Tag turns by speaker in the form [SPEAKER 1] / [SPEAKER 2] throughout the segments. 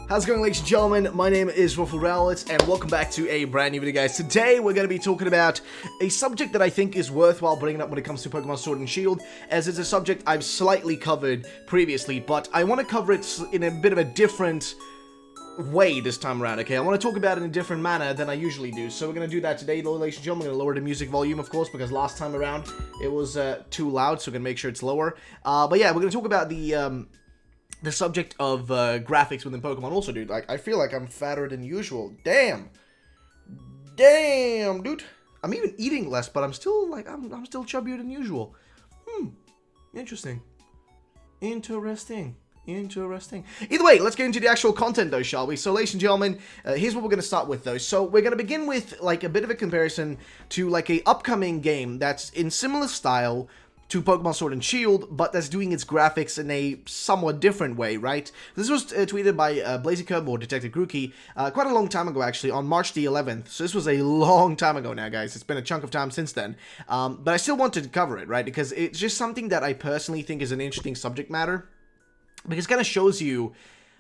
[SPEAKER 1] How's it going, ladies and gentlemen? My name is Ruffle Rowlett, and welcome back to a brand new video, guys. Today, we're going to be talking about a subject that I think is worthwhile bringing up when it comes to Pokemon Sword and Shield, as it's a subject I've slightly covered previously, but I want to cover it in a bit of a different way this time around, okay? I want to talk about it in a different manner than I usually do, so we're going to do that today, ladies and gentlemen. I'm going to lower the music volume, of course, because last time around, it was too loud, so we're going to make sure it's lower. But yeah, we're going to talk about the subject of graphics within Pokemon. Also, dude, like, I feel like I'm fatter than usual. Damn, dude. I'm even eating less, but I'm still like I'm still chubbier than usual. Interesting. Either way, let's get into the actual content, though, shall we? So, ladies and gentlemen, here's what we're going to start with, though. So, we're going to begin with, like, a bit of a comparison to, like, a upcoming game that's in similar style to Pokemon Sword and Shield, but that's doing its graphics in a somewhat different way, right? This was tweeted by Blaziken or Detective Grookey quite a long time ago, actually, on March the 11th. So this was a long time ago now, guys. It's been a chunk of time since then. But I still wanted to cover it, right? Because it's just something that I personally think is an interesting subject matter. Because it kind of shows you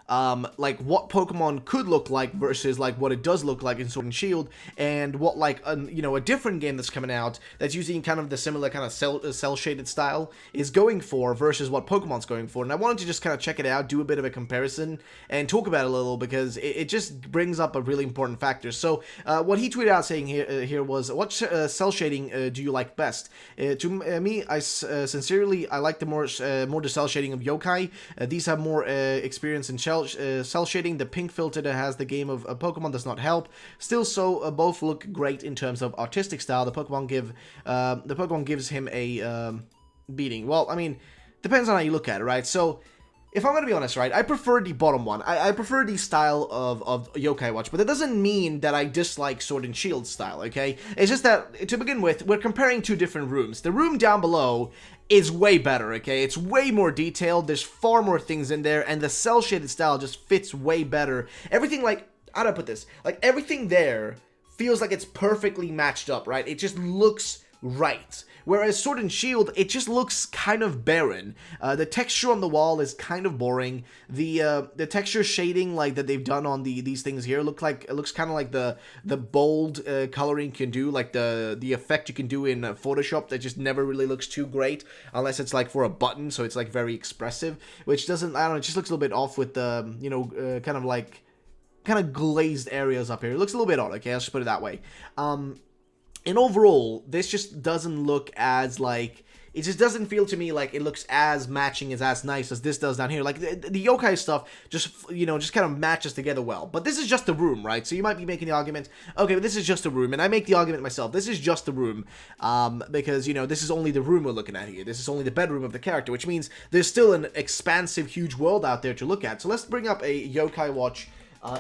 [SPEAKER 1] like what Pokemon could look like versus like what it does look like in Sword and Shield, and what like you know, a different game that's coming out that's using kind of the similar kind of cell shaded style is going for versus what Pokemon's going for. And I wanted to just kind of check it out, do a bit of a comparison, and talk about it a little, because it just brings up a really important factor. So what he tweeted out saying here was, what cell shading do you like best? To me, I sincerely like the more the cell shading of Yokai. These have more experience in cell shading. The pink filter that has the game of Pokemon does not help. Still, so both look great in terms of artistic style. The Pokemon gives him a beating. Well, I mean, depends on how you look at it, right? So, if I'm gonna be honest, right, I prefer the bottom one. I prefer the style of Yokai Watch, but that doesn't mean that I dislike Sword and Shield style, okay? It's just that, to begin with, we're comparing two different rooms. The room down below is way better, okay? It's way more detailed, there's far more things in there, and the cell-shaded style just fits way better. Everything, like, how do I put this? Like, everything there feels like it's perfectly matched up, right? It just looks right. Whereas Sword and Shield, it just looks kind of barren. The texture on the wall is kind of boring. The texture shading like that they've done on these things here looks kind of like the bold coloring can do, like the effect you can do in Photoshop that just never really looks too great unless it's like for a button, so it's like very expressive, which doesn't, I don't know, it just looks a little bit off with the you know, kind of glazed areas up here. It looks a little bit odd, okay? I'll just put it that way. And overall, this just doesn't look as, like, it just doesn't feel to me like it looks as matching, as nice as this does down here. Like, the Yokai stuff just, you know, just kind of matches together well. But this is just a room, right? So you might be making the argument, okay, but this is just a room. And I make the argument myself, this is just a room. Because, you know, this is only the room we're looking at here. This is only the bedroom of the character, which means there's still an expansive, huge world out there to look at. So let's bring up a Yokai Watch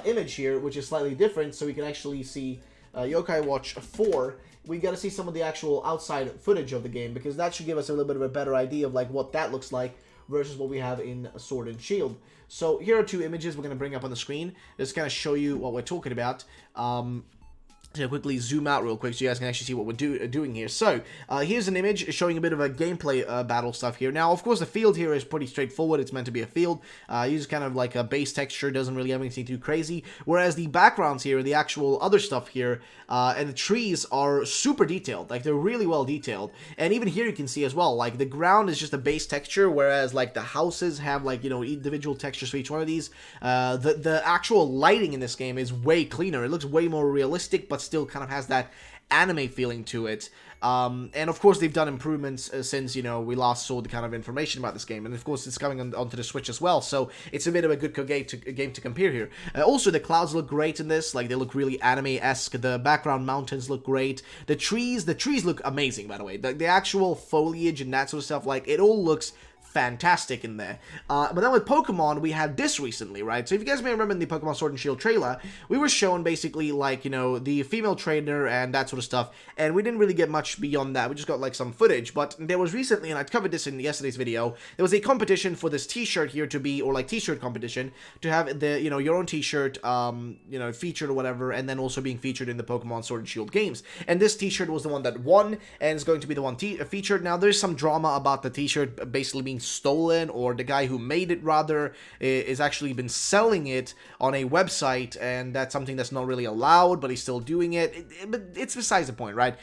[SPEAKER 1] image here, which is slightly different, so we can actually see Yokai Watch 4. We got to see some of the actual outside footage of the game, because that should give us a little bit of a better idea of like what that looks like versus what we have in Sword and Shield. So here are two images we're going to bring up on the screen. Just kind of show you what we're talking about. So quickly zoom out real quick so you guys can actually see what we're doing here. So, here's an image showing a bit of a gameplay battle stuff here. Now, of course, the field here is pretty straightforward. It's meant to be a field. Uses kind of like a base texture, doesn't really have anything too crazy. Whereas the backgrounds here, the actual other stuff here, and the trees are super detailed. Like, they're really well detailed. And even here you can see as well, like, the ground is just a base texture, whereas, like, the houses have, like, you know, individual textures for each one of these. The actual lighting in this game is way cleaner. It looks way more realistic, but still kind of has that anime feeling to it. And of course they've done improvements since, you know, we last saw the kind of information about this game, and of course it's coming onto the Switch as well, so it's a bit of a good game to compare here. Also, the clouds look great in this, like they look really anime-esque. The background mountains look great. The trees look amazing, by the way. The actual foliage and that sort of stuff, like, it all looks fantastic in there. But then with Pokemon, we had this recently, right? So if you guys may remember in the Pokemon Sword and Shield trailer, we were shown basically, like, you know, the female trainer and that sort of stuff, and we didn't really get much beyond that. We just got, like, some footage. But there was recently, and I covered this in yesterday's video, there was a competition for this t-shirt here to be, or, like, t-shirt competition, to have the, you know, your own t-shirt, you know, featured or whatever, and then also being featured in the Pokemon Sword and Shield games. And this t-shirt was the one that won, and is going to be the one featured. Now, there's some drama about the t-shirt basically being stolen, or the guy who made it rather is actually been selling it on a website, and that's something that's not really allowed, but he's still doing it. But it's besides the point, right?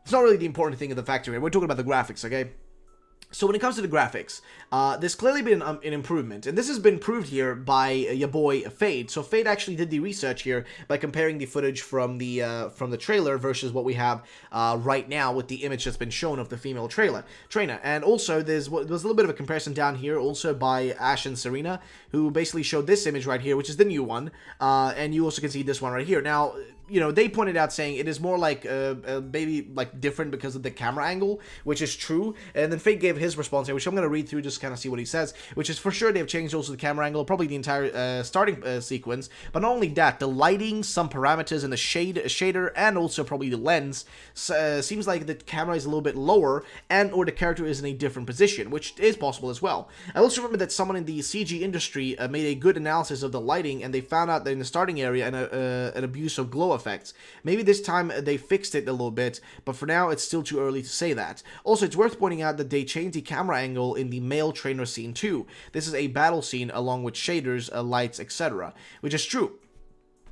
[SPEAKER 1] It's not really the important thing of the factor here. We're talking about the graphics, okay? So when it comes to the graphics, there's clearly been an improvement, and this has been proved here by your boy Fade. So Fade actually did the research here by comparing the footage from the trailer versus what we have right now with the image that's been shown of the female trainer. And also there's a little bit of a comparison down here also by Ash and Serena, who basically showed this image right here, which is the new one, and you also can see this one right here. Now, you know, they pointed out saying it is more like maybe like different because of the camera angle, which is true. And then Fate gave his response here, which I'm going to read through just kind of see what he says, which is for sure they've changed also the camera angle, probably the entire starting sequence. But not only that, the lighting, some parameters in the shader, and also probably the lens seems like the camera is a little bit lower, and or the character is in a different position, which is possible as well. I also remember that someone in the CG industry made a good analysis of the lighting, and they found out that in the starting area an abuse of glow effects. Maybe this time they fixed it a little bit, but for now it's still too early to say that. Also, it's worth pointing out that they changed the camera angle in the male trainer scene too. This is a battle scene along with shaders, lights, etc., which is true.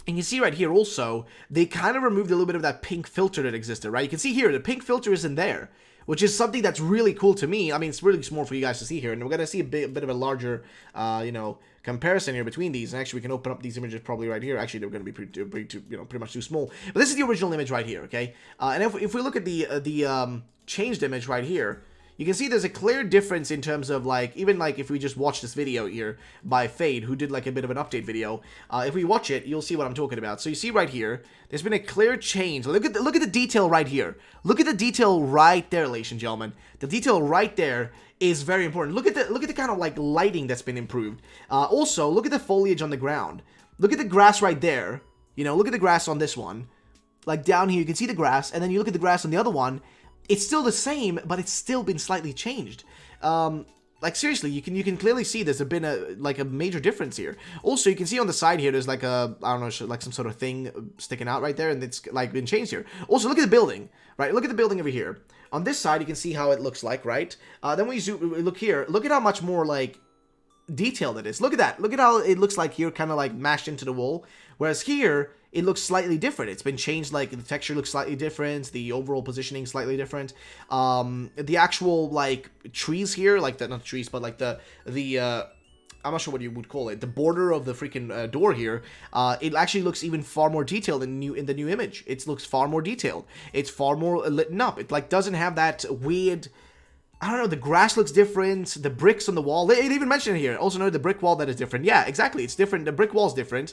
[SPEAKER 1] And you see right here also, they kind of removed a little bit of that pink filter that existed, right? You can see here, the pink filter isn't there, which is something that's really cool to me. I mean, it's really small for you guys to see here, and we're going to see a bit of a larger, you know, comparison here between these. And actually, we can open up these images probably right here. Actually, they're going to be pretty much too small. But this is the original image right here, okay? And if we look at the changed image right here, you can see there's a clear difference in terms of, like, even, like, if we just watch this video here by Fade, who did, like, a bit of an update video. If we watch it, you'll see what I'm talking about. So you see right here, there's been a clear change. Look at the detail right here. Look at the detail right there, ladies and gentlemen. The detail right there is very important. Look at the kind of, like, lighting that's been improved. Also, look at the foliage on the ground. Look at the grass right there. You know, look at the grass on this one. Like, down here, you can see the grass, and then you look at the grass on the other one. It's still the same, but it's still been slightly changed. Like, seriously, you can clearly see there's been a major difference here. Also, you can see on the side here, there's like I don't know, like some sort of thing sticking out right there, and it's like been changed here. Also, look at the building, right? Look at the building over here. On this side, you can see how it looks like, right? Then we look here. Look at how much more, like, detailed it is. Look at that. Look at how it looks like here, kind of like mashed into the wall. Whereas here, it looks slightly different. It's been changed, like, the texture looks slightly different, the overall positioning slightly different. The actual, like, trees here, like, not trees, but, like, the I'm not sure what you would call it, the border of the freaking door here, it actually looks even far more detailed in the new image. It looks far more detailed. It's far more lit up. It, like, doesn't have that weird, I don't know, the grass looks different, the bricks on the wall, they even mentioned it here. Also note the brick wall that is different. Yeah, exactly, it's different, the brick wall's different.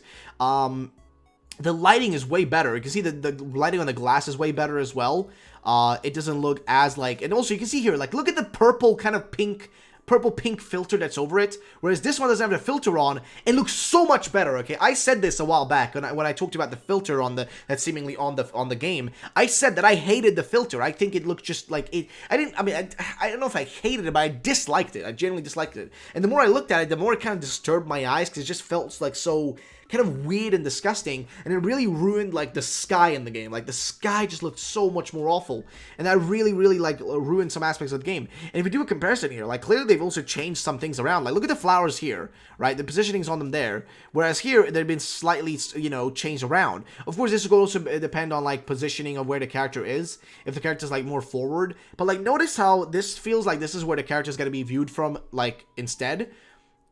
[SPEAKER 1] The lighting is way better. You can see the lighting on the glass is way better as well. It doesn't look as, like, and also you can see here, like, look at the purple kind of purple pink filter that's over it, whereas this one doesn't have the filter on. It looks so much better. Okay, I said this a while back when I talked about the filter on that's seemingly on the game. I said that I hated the filter. I think it looked just like it. I don't know if I hated it, but I disliked it. I genuinely disliked it. And the more I looked at it, the more it kind of disturbed my eyes, because it just felt like so kind of weird and disgusting, and it really ruined, like, the sky in the game. Like, the sky just looked so much more awful, and that really, like, ruined some aspects of the game. And if you do a comparison here, like, clearly they've also changed some things around. Like, look at the flowers here, right? The positioning's on them there, whereas here, they've been slightly, you know, changed around. Of course, this will also depend on, like, positioning of where the character is, if the character's, like, more forward. But, like, notice how this feels like this is where the character's gonna be viewed from, like, instead.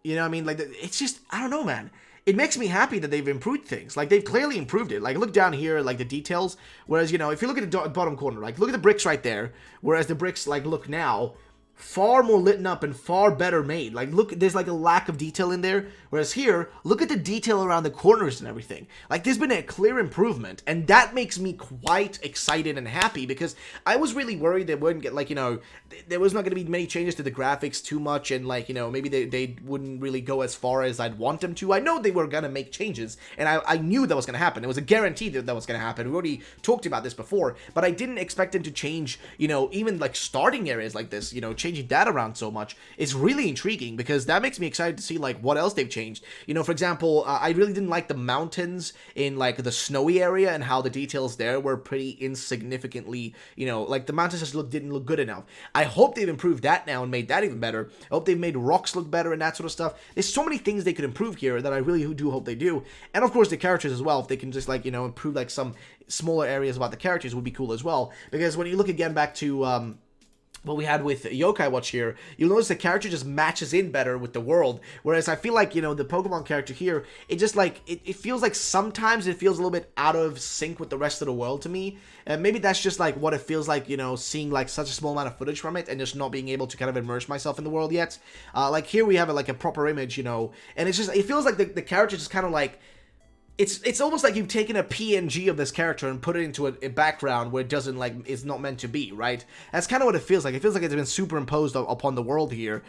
[SPEAKER 1] You know what I mean? Like, it's just, I don't know, man. It makes me happy that they've improved things. Like, they've clearly improved it. Like, look down here, like, the details. Whereas, you know, if you look at the bottom corner, like, look at the bricks right there. Whereas the bricks, like, look now, far more lit up and far better made. Like, look, there's, like, a lack of detail in there. Whereas here, look at the detail around the corners and everything. Like, there's been a clear improvement. And that makes me quite excited and happy, because I was really worried they wouldn't get, like, you know, there was not going to be many changes to the graphics too much, and, like, you know, maybe they wouldn't really go as far as I'd want them to. I know they were going to make changes, and I knew that was going to happen. It was a guarantee that was going to happen. We already talked about this before, but I didn't expect them to change, you know, even, like, starting areas like this, you know, changing that around so much is really intriguing, because that makes me excited to see like what else they've changed. You know, for example, I really didn't like the mountains in like the snowy area, and how the details there were pretty insignificantly, you know, like the mountains just didn't look good enough. I hope they've improved that now and made that even better. I hope they've made rocks look better and that sort of stuff. There's so many things they could improve here that I really do hope they do. And of course the characters as well, if they can just like, you know, improve like some smaller areas about the characters would be cool as well. Because when you look again back to what we had with Yokai Watch here, you'll notice the character just matches in better with the world, whereas I feel like, you know, the Pokemon character here, it just like, it feels like sometimes it feels a little bit out of sync with the rest of the world to me, and maybe that's just like what it feels like, you know, seeing like such a small amount of footage from it, and just not being able to kind of immerse myself in the world yet. Like here we have like a proper image, you know, and it's just, it feels like the character just kind of like, it's almost like you've taken a PNG of this character and put it into a background where it doesn't, like, it's not meant to be, right? That's kind of what it feels like. It feels like it's been superimposed upon the world here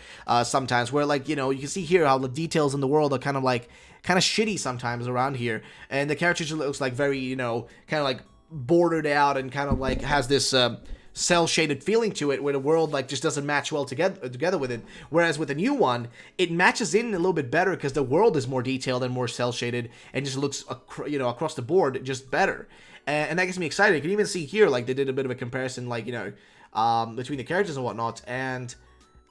[SPEAKER 1] sometimes, where, like, you know, you can see here how the details in the world are kind of shitty sometimes around here, and the character just looks like very, you know, kind of like bordered out, and kind of like has this cell-shaded feeling to it, where the world like just doesn't match well together with it. Whereas with the new one, it matches in a little bit better, because the world is more detailed and more cell-shaded, and just looks, you know, across the board just better. And that gets me excited. You can even see here, like, they did a bit of a comparison, like, you know, between the characters and whatnot, and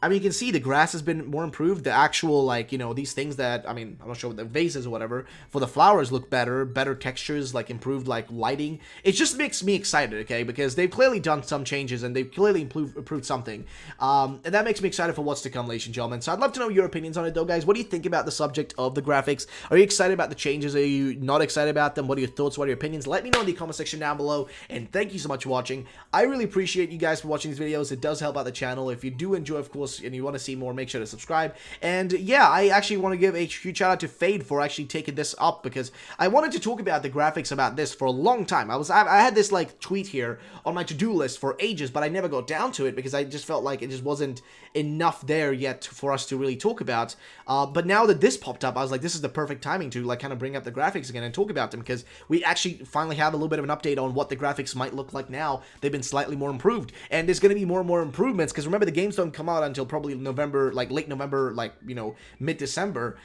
[SPEAKER 1] I mean, you can see the grass has been more improved. The actual, like, you know, these things that, I mean, I'm not sure what the vases or whatever, for the flowers look better textures, like, improved, like, lighting. It just makes me excited, okay, because they've clearly done some changes, and they've clearly improved something. And that makes me excited for what's to come, ladies and gentlemen. So I'd love to know your opinions on it, though, guys. What do you think about the subject of the graphics? Are you excited about the changes? Are you not excited about them? What are your thoughts? What are your opinions? Let me know in the comment section down below, and thank you so much for watching. I really appreciate you guys for watching these videos. It does help out the channel. If you do enjoy, of course, and you want to see more, make sure to subscribe. And yeah, I actually want to give a huge shout out to Fade for actually taking this up, because I wanted to talk about the graphics about this for a long time. I had this like tweet here on my to-do list for ages, but I never got down to it, because I just felt like it just wasn't enough there yet for us to really talk about. But now that this popped up, I was like, this is the perfect timing to like kind of bring up the graphics again and talk about them, because we actually finally have a little bit of an update on what the graphics might look like now. They've been slightly more improved, and there's going to be more and more improvements, because remember, the games don't come out until probably November, like late November, like, you know, mid-December.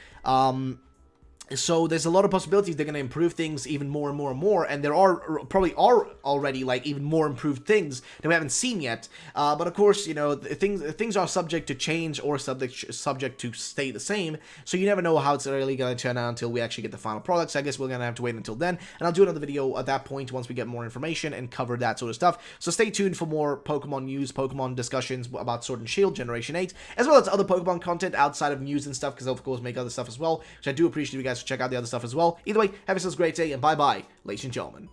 [SPEAKER 1] So there's a lot of possibilities they're going to improve things even more and more and more, and there probably are already like even more improved things that we haven't seen yet. But of course, you know, things are subject to change or subject to stay the same. So you never know how it's really going to turn out until we actually get the final products. I guess we're going to have to wait until then, and I'll do another video at that point once we get more information and cover that sort of stuff. So stay tuned for more Pokemon news, Pokemon discussions about Sword and Shield Generation 8, as well as other Pokemon content outside of news and stuff, because I'll of course make other stuff as well, which I do appreciate you guys to check out the other stuff as well. Either way, have yourselves a great day, and bye-bye, ladies and gentlemen.